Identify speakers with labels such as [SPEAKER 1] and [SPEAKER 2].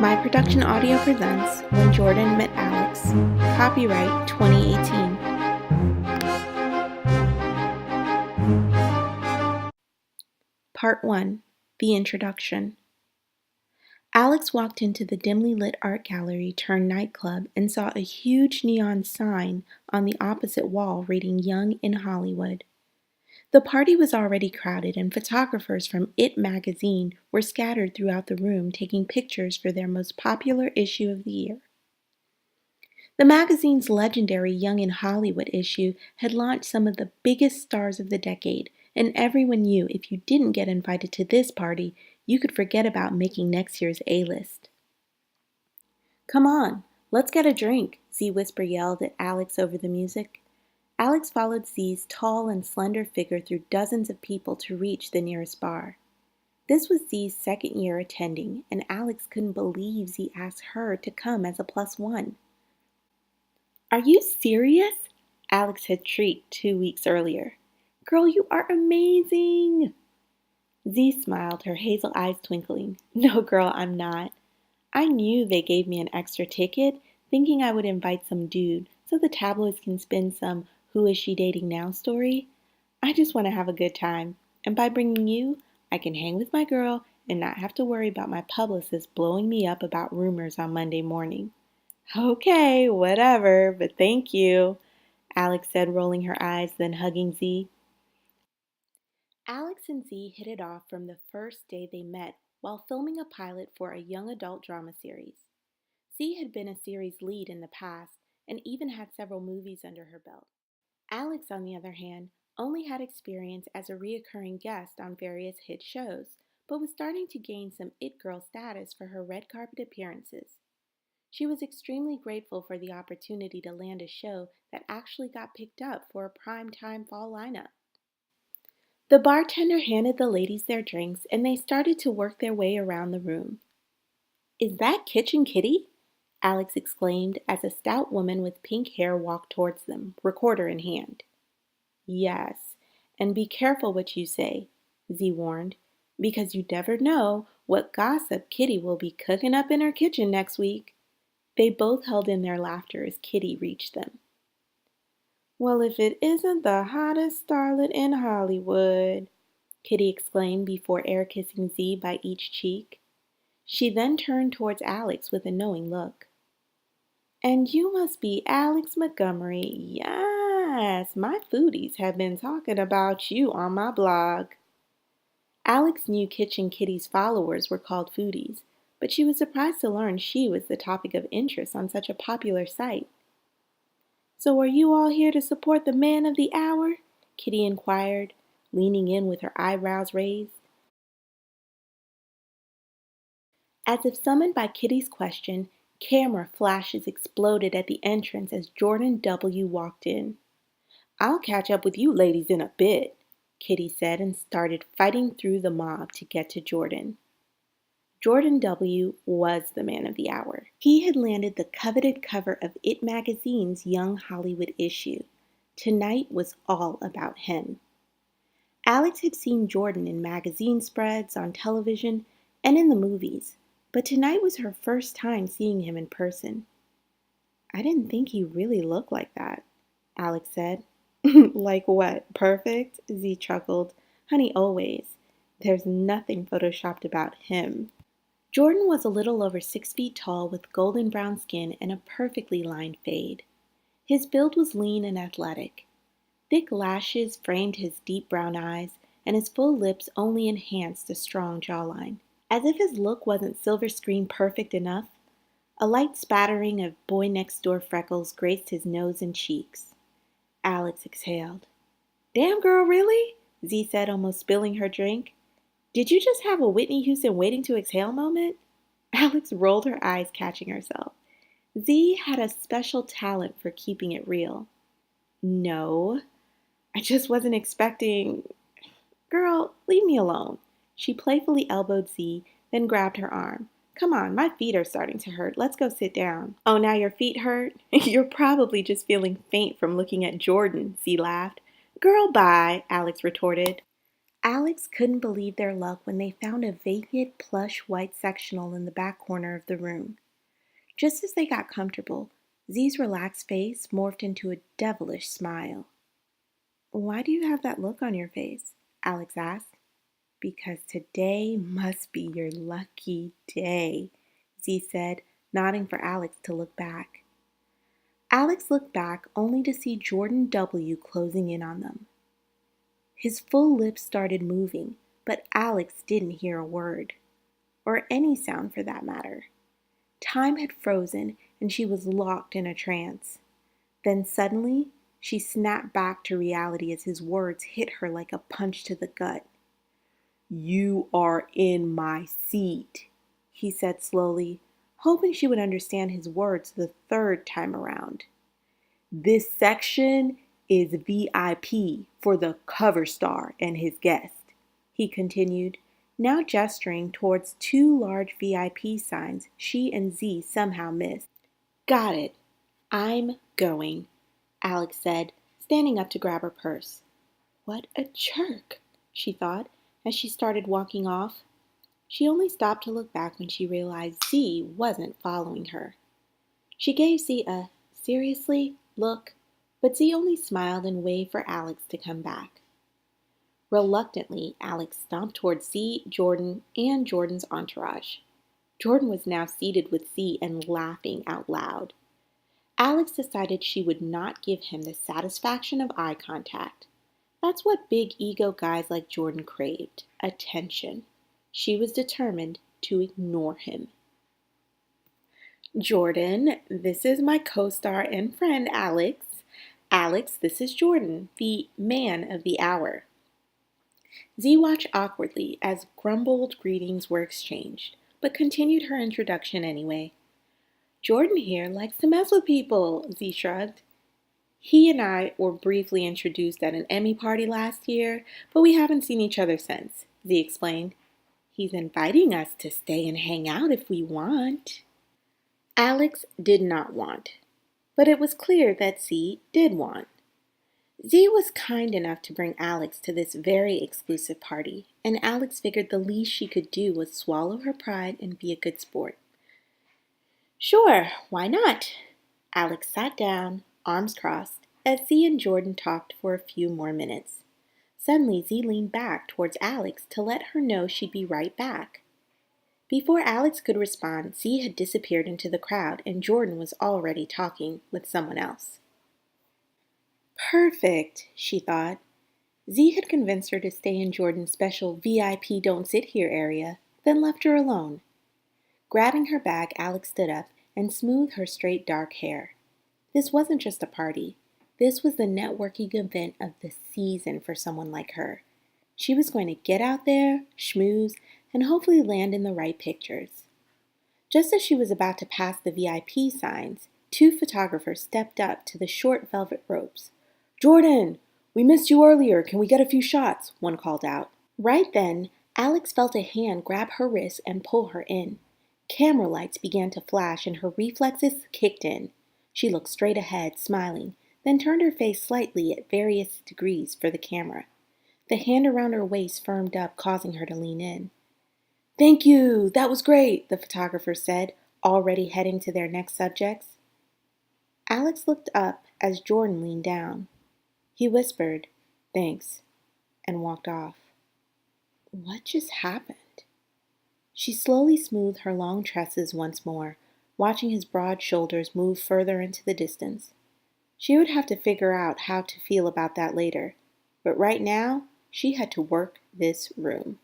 [SPEAKER 1] My Production Audio presents When Jordan Met Alex. Copyright 2018. Part 1. The Introduction. Alex walked into the dimly lit art gallery turned nightclub and saw a huge neon sign on the opposite wall reading Young in Hollywood. The party was already crowded, and photographers from It magazine were scattered throughout the room taking pictures for their most popular issue of the year. The magazine's legendary Young in Hollywood issue had launched some of the biggest stars of the decade, and everyone knew if you didn't get invited to this party, you could forget about making next year's A-list. "Come on, let's get a drink," Z Whisper yelled at Alex over the music. Alex followed Z's tall and slender figure through dozens of people to reach the nearest bar. This was Z's second year attending, and Alex couldn't believe Z asked her to come as a +1. "Are you serious?" Alex had shrieked 2 weeks earlier. "Girl, you are amazing!" Z smiled, her hazel eyes twinkling. "No, girl, I'm not. I knew they gave me an extra ticket, thinking I would invite some dude so the tabloids can spin some who is she dating now story. I just want to have a good time, and by bringing you, I can hang with my girl and not have to worry about my publicist blowing me up about rumors on Monday morning." "Okay, whatever, but thank you," Alex said, rolling her eyes, then hugging Z. Alex and Z hit it off from the first day they met while filming a pilot for a young adult drama series. Z had been a series lead in the past and even had several movies under her belt. Alex, on the other hand, only had experience as a reoccurring guest on various hit shows, but was starting to gain some it girl status for her red carpet appearances. She was extremely grateful for the opportunity to land a show that actually got picked up for a prime-time fall lineup. The bartender handed the ladies their drinks, and they started to work their way around the room. "Is that Kitchen Kitty?" Alex exclaimed as a stout woman with pink hair walked towards them, recorder in hand. "Yes, and be careful what you say," Z warned, "because you never know what gossip Kitty will be cooking up in her kitchen next week." They both held in their laughter as Kitty reached them. "Well, if it isn't the hottest starlet in Hollywood," Kitty exclaimed before air-kissing Z by each cheek. She then turned towards Alex with a knowing look. "And you must be Alex Montgomery. Yes, my foodies have been talking about you on my blog." Alex knew Kitchen Kitty's followers were called foodies, but she was surprised to learn she was the topic of interest on such a popular site. "So are you all here to support the man of the hour?" Kitty inquired, leaning in with her eyebrows raised. As if summoned by Kitty's question, camera flashes exploded at the entrance as Jordan W. walked in. "I'll catch up with you ladies in a bit," Kitty said, and started fighting through the mob to get to Jordan. Jordan W. was the man of the hour. He had landed the coveted cover of It magazine's Young Hollywood issue. Tonight was all about him. Alex had seen Jordan in magazine spreads, on television, and in the movies, but tonight was her first time seeing him in person. "I didn't think he really looked like that," Alex said. "Like what? Perfect?" Z chuckled. "Honey, always. There's nothing photoshopped about him." Jordan was a little over 6 feet tall with golden brown skin and a perfectly lined fade. His build was lean and athletic. Thick lashes framed his deep brown eyes, and his full lips only enhanced a strong jawline. As if his look wasn't silver screen perfect enough, a light spattering of boy next door freckles graced his nose and cheeks. Alex exhaled. "Damn, girl, really?" Z said, almost spilling her drink. "Did you just have a Whitney Houston waiting to exhale moment?" Alex rolled her eyes, catching herself. Z had a special talent for keeping it real. "No, I just wasn't expecting—" "Girl, leave me alone." She playfully elbowed Z, then grabbed her arm. "Come on, my feet are starting to hurt. Let's go sit down." "Oh, now your feet hurt? You're probably just feeling faint from looking at Jordan," Z laughed. "Girl, bye," Alex retorted. Alex couldn't believe their luck when they found a vacant plush white sectional in the back corner of the room. Just as they got comfortable, Z's relaxed face morphed into a devilish smile. "Why do you have that look on your face?" Alex asked. "Because today must be your lucky day," Z said, nodding for Alex to look back. Alex looked back only to see Jordan W. closing in on them. His full lips started moving, but Alex didn't hear a word, or any sound for that matter. Time had frozen and she was locked in a trance. Then suddenly, she snapped back to reality as his words hit her like a punch to the gut. "You are in my seat," he said slowly, hoping she would understand his words the third time around. "This section is VIP for the cover star and his guest," he continued, now gesturing towards two large VIP signs she and Z somehow missed. "Got it. I'm going," Alex said, standing up to grab her purse. What a jerk, she thought, as she started walking off. She only stopped to look back when she realized Z wasn't following her. She gave Z a "seriously" look, but Z only smiled and waved for Alex to come back. Reluctantly, Alex stomped towards Z, Jordan, and Jordan's entourage. Jordan was now seated with Z and laughing out loud. Alex decided she would not give him the satisfaction of eye contact. That's what big ego guys like Jordan craved, attention. She was determined to ignore him. "Jordan, this is my co-star and friend, Alex. Alex, this is Jordan, the man of the hour." Z watched awkwardly as grumbled greetings were exchanged, but continued her introduction anyway. "Jordan here likes to mess with people," Z shrugged. "He and I were briefly introduced at an Emmy party last year, but we haven't seen each other since," Z explained. "He's inviting us to stay and hang out if we want." Alex did not want, but it was clear that Z did want. Z was kind enough to bring Alex to this very exclusive party, and Alex figured the least she could do was swallow her pride and be a good sport. "Sure, why not?" Alex sat down, arms crossed, as Z and Jordan talked for a few more minutes. Suddenly, Z leaned back towards Alex to let her know she'd be right back. Before Alex could respond, Z had disappeared into the crowd and Jordan was already talking with someone else. Perfect, she thought. Z had convinced her to stay in Jordan's special VIP Don't Sit Here area, then left her alone. Grabbing her bag, Alex stood up and smoothed her straight dark hair. This wasn't just a party. This was the networking event of the season for someone like her. She was going to get out there, schmooze, and hopefully land in the right pictures. Just as she was about to pass the VIP signs, two photographers stepped up to the short velvet ropes. "Jordan, we missed you earlier. Can we get a few shots?" one called out. Right then, Alex felt a hand grab her wrist and pull her in. Camera lights began to flash and her reflexes kicked in. She looked straight ahead, smiling, then turned her face slightly at various degrees for the camera. The hand around her waist firmed up, causing her to lean in. "Thank you, that was great," the photographer said, already heading to their next subjects. Alex looked up as Jordan leaned down. He whispered, "Thanks," and walked off. What just happened? She slowly smoothed her long tresses once more, watching his broad shoulders move further into the distance. She would have to figure out how to feel about that later, but right now, she had to work this room.